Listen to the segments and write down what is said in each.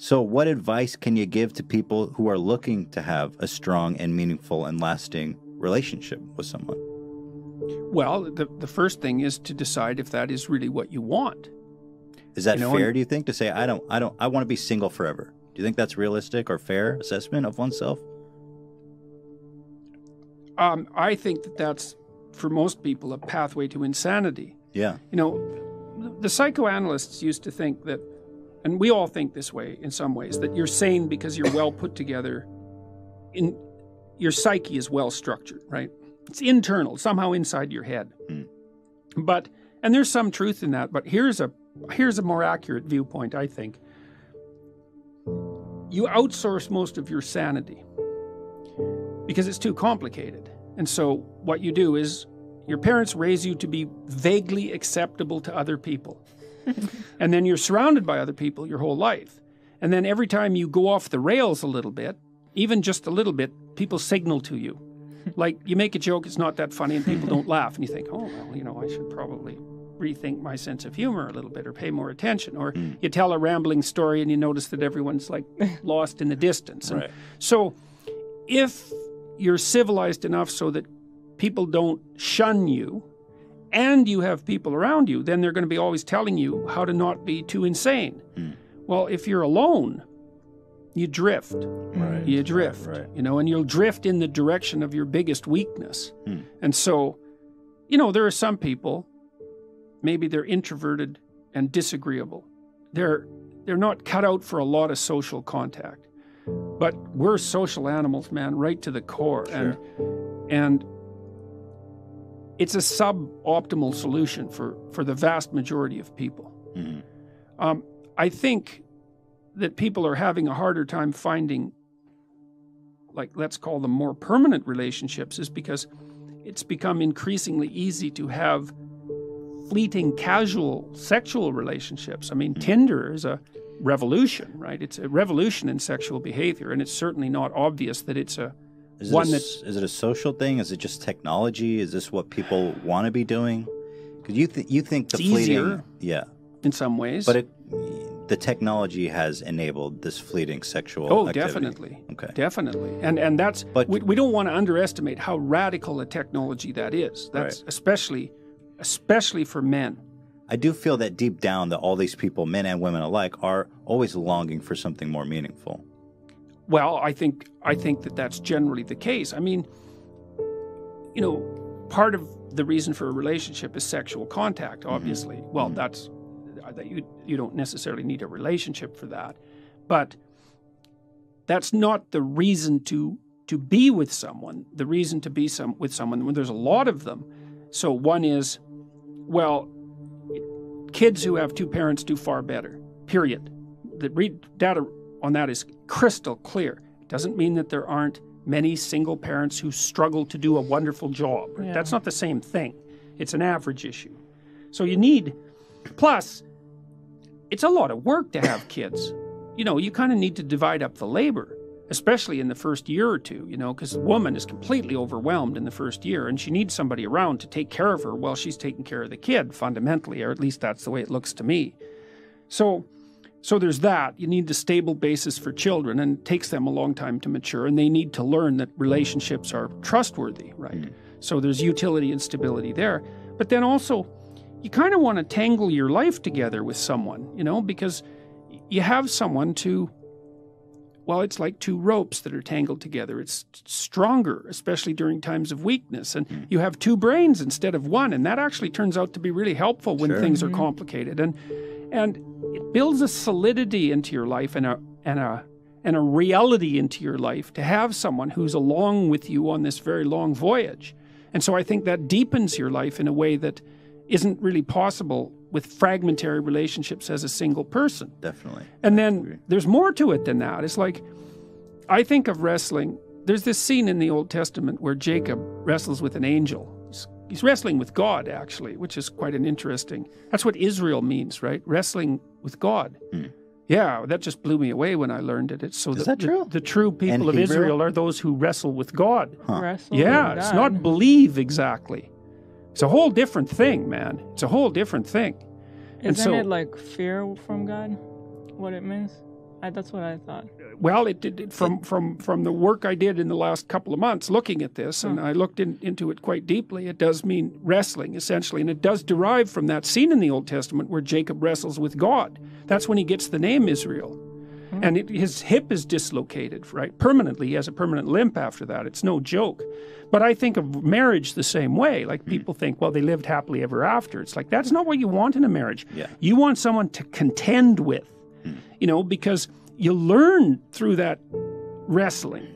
So what advice can you give to people who are looking to have a strong and meaningful and lasting relationship with someone? Well, the first thing is to decide if that is really what you want. Is that fair, do you think, to say, I want to be single forever? Do you think that's realistic or fair assessment of oneself? I think that that's, for most people, a pathway to insanity. Yeah. You know, the psychoanalysts used to think that, and we all think this way in some ways, that you're sane because you're well put together. Your psyche is well structured, right? It's internal, somehow inside your head. But, and there's some truth in that, but here's a more accurate viewpoint, I think. You outsource most of your sanity because it's too complicated. And so what you do is your parents raise you to be vaguely acceptable to other people. And then you're surrounded by other people your whole life. And then every time you go off the rails a little bit, even just a little bit, people signal to you. Like you make a joke, it's not that funny, and people don't laugh. And you think, oh, well, you know, I should probably rethink my sense of humor a little bit or pay more attention. Or you tell a rambling story and you notice that everyone's like lost in the distance. And so if you're civilized enough so that people don't shun you and you have people around you, then they're going to be always telling you how to not be too insane. Well, if you're alone, you drift. You drift, you know, and you'll drift in the direction of your biggest weakness. And so, you know, there are some people, maybe they're introverted and disagreeable. They're not cut out for a lot of social contact. But we're social animals, man, right to the core. And it's a suboptimal solution for the vast majority of people. I think that people are having a harder time finding, like, let's call them more permanent relationships, is because it's become increasingly easy to have fleeting, casual sexual relationships. I mean, Tinder is a revolution, right? It's a revolution in sexual behavior, and it's certainly not obvious that it's is it a social thing? Is it just technology? Is this what people want to be doing? Because you think the fleeting, in some ways, but the technology has enabled this fleeting sexual activity. Definitely. Okay. Definitely. And that's, but we don't want to underestimate how radical a technology that is. That's especially for men. I do feel that deep down that all these people, men and women alike, are always longing for something more meaningful. Well, I think that that's generally the case. I mean, you know, part of the reason for a relationship is sexual contact, obviously. Well, that's that you don't necessarily need a relationship for that. But that's not the reason to be with someone. The reason to be with someone, when there's a lot of them. So one is, well, kids who have two parents do far better, period. The data on that is crystal clear. It doesn't mean that there aren't many single parents who struggle to do a wonderful job. Yeah. That's not the same thing. It's an average issue. So you need, plus, it's a lot of work to have kids. You know, you kind of need to divide up the labor, especially in the first year or two, you know, because the woman is completely overwhelmed in the first year, and she needs somebody around to take care of her while she's taking care of the kid, fundamentally, or at least that's the way it looks to me. So there's that. You need the stable basis for children, and it takes them a long time to mature, and they need to learn that relationships are trustworthy, right? So there's utility and stability there. But then also, you kind of want to tangle your life together with someone, you know, because you have someone to, well, it's like two ropes that are tangled together. It's stronger, especially during times of weakness. And you have two brains instead of one, and that actually turns out to be really helpful when things are complicated. And it builds a solidity into your life and a reality into your life to have someone who's along with you on this very long voyage. And so I think that deepens your life in a way that isn't really possible with fragmentary relationships as a single person. Definitely. And then there's more to it than that. It's like, I think of wrestling. There's this scene in the Old Testament where Jacob wrestles with an angel. He's wrestling with God, actually, which is quite an interesting... That's what Israel means, right? Wrestling with God. Yeah, that just blew me away when I learned it. It's so is that true? The true people of Israel are those who wrestle with God. Wrestle yeah, with it's God. not believe exactly. It's a whole different thing, man. It's a whole different thing. Isn't it like fear from God? What it means? That's what I thought. Well, it did from the work I did in the last couple of months looking at this, and I looked into it quite deeply. It does mean wrestling, essentially, and it does derive from that scene in the Old Testament where Jacob wrestles with God. That's when he gets the name Israel. And his hip is dislocated, right? Permanently. He has a permanent limp after that. It's no joke. But I think of marriage the same way. Like people think, well, they lived happily ever after. It's like, that's not what you want in a marriage. Yeah. You want someone to contend with, you know, because you learn through that wrestling,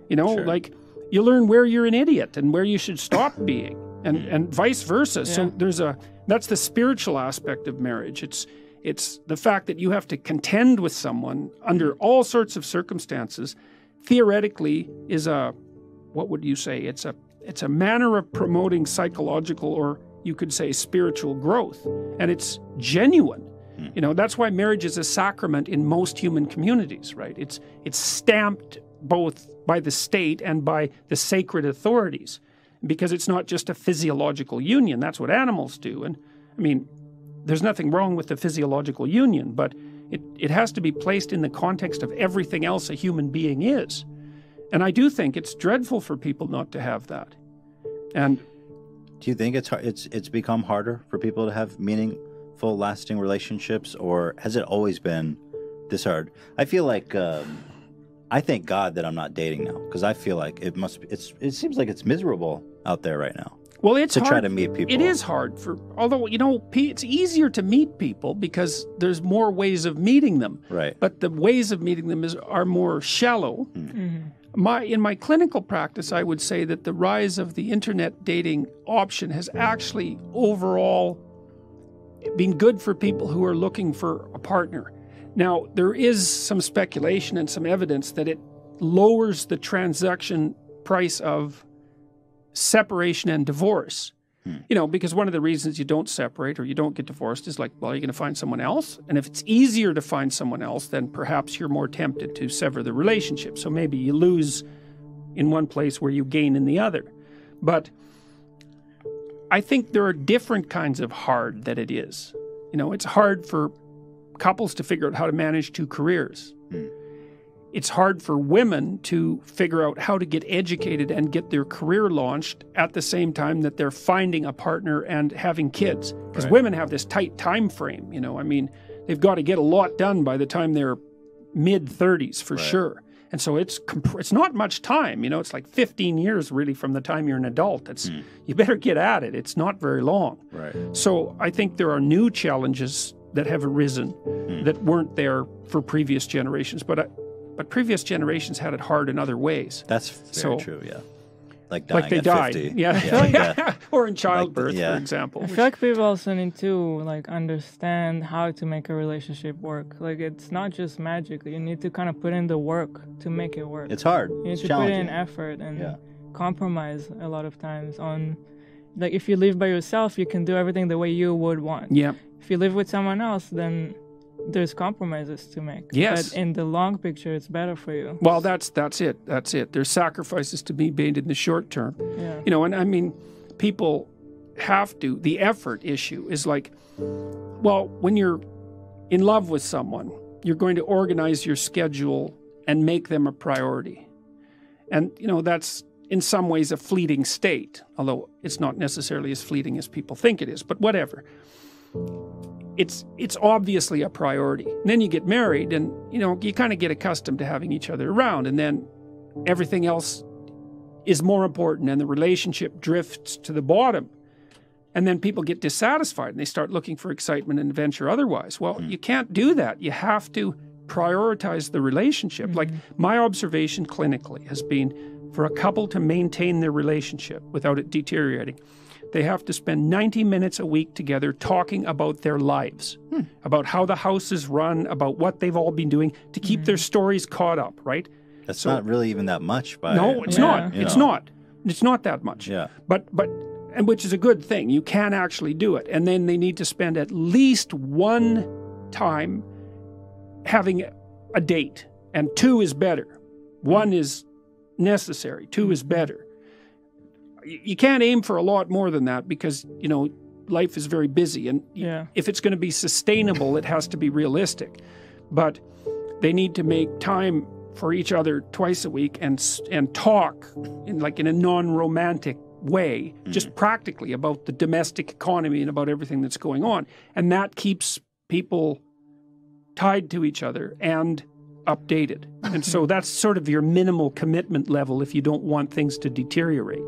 you know, like you learn where you're an idiot and where you should stop being and vice versa. So that's the spiritual aspect of marriage. It's the fact that you have to contend with someone under all sorts of circumstances, theoretically is what would you say? It's a manner of promoting psychological, or you could say spiritual growth. And it's genuine. You know, that's why marriage is a sacrament in most human communities, right? It's stamped both by the state and by the sacred authorities, because it's not just a physiological union. That's what animals do. And I mean, there's nothing wrong with the physiological union, but it has to be placed in the context of everything else a human being is. And I do think it's dreadful for people not to have that. And do you think it's become harder for people to have meaningful, lasting relationships, or has it always been this hard? I feel like I thank God that I'm not dating now, because I feel like it seems like it's miserable out there right now. Well, it's to hard. Try to meet people. It is hard although, you know, it's easier to meet people because there's more ways of meeting them. Right. But the ways of meeting them are more shallow. In my clinical practice, I would say that the rise of the internet dating option has actually overall been good for people who are looking for a partner. Now, there is some speculation and some evidence that it lowers the transaction price of separation and divorce. You know, because one of the reasons you don't separate or you don't get divorced is like, well, are you going to find someone else? And if it's easier to find someone else, then perhaps you're more tempted to sever the relationship. So maybe you lose in one place where you gain in the other. But I think there are different kinds of hard that it is. You know, it's hard for couples to figure out how to manage two careers. It's hard for women to figure out how to get educated and get their career launched at the same time that they're finding a partner and having kids. Because women have this tight time frame, you know. I mean, they've got to get a lot done by the time they're mid-30s for sure. And so it's not much time, you know. It's like 15 years really from the time you're an adult. You better get at it. It's not very long. So I think there are new challenges that have arisen that weren't there for previous generations. But previous generations had it hard in other ways. That's very true, yeah. Like dying they at died. 50. Yeah. Or in childbirth, for example. I feel like people also need to like understand how to make a relationship work. Like it's not just magic. You need to kind of put in the work to make it work. It's hard. You need to put in effort and compromise a lot of times on, like if you live by yourself, you can do everything the way you would want. Yeah. If you live with someone else, then there's compromises to make. Yes. But in the long picture, it's better for you. Well, that's it. That's it. There's sacrifices to be made in the short term. Yeah. You know, and I mean, people have to. The effort issue is like, well, when you're in love with someone, you're going to organize your schedule and make them a priority. And, you know, that's in some ways a fleeting state, although it's not necessarily as fleeting as people think it is, but whatever. It's obviously a priority. And then you get married and, you know, you kind of get accustomed to having each other around, and then everything else is more important and the relationship drifts to the bottom. And then people get dissatisfied and they start looking for excitement and adventure otherwise. Well, you can't do that. You have to prioritize the relationship. Like my observation clinically has been for a couple to maintain their relationship without it deteriorating, they have to spend 90 minutes a week together talking about their lives, about how the house is run, about what they've all been doing to keep their stories caught up, right? That's not really even that much. No, it's not. It's not. It's not that much. Yeah. And which is a good thing. You can actually do it. And then they need to spend at least one time having a date. And 2 is better. 1 is necessary. 2 is better. You can't aim for a lot more than that because, you know, life is very busy. And if it's going to be sustainable, it has to be realistic. But They need to make time for each other twice a week and talk in a non-romantic way, just practically about the domestic economy and about everything that's going on. And that keeps people tied to each other and updated. And so that's sort of your minimal commitment level if you don't want things to deteriorate.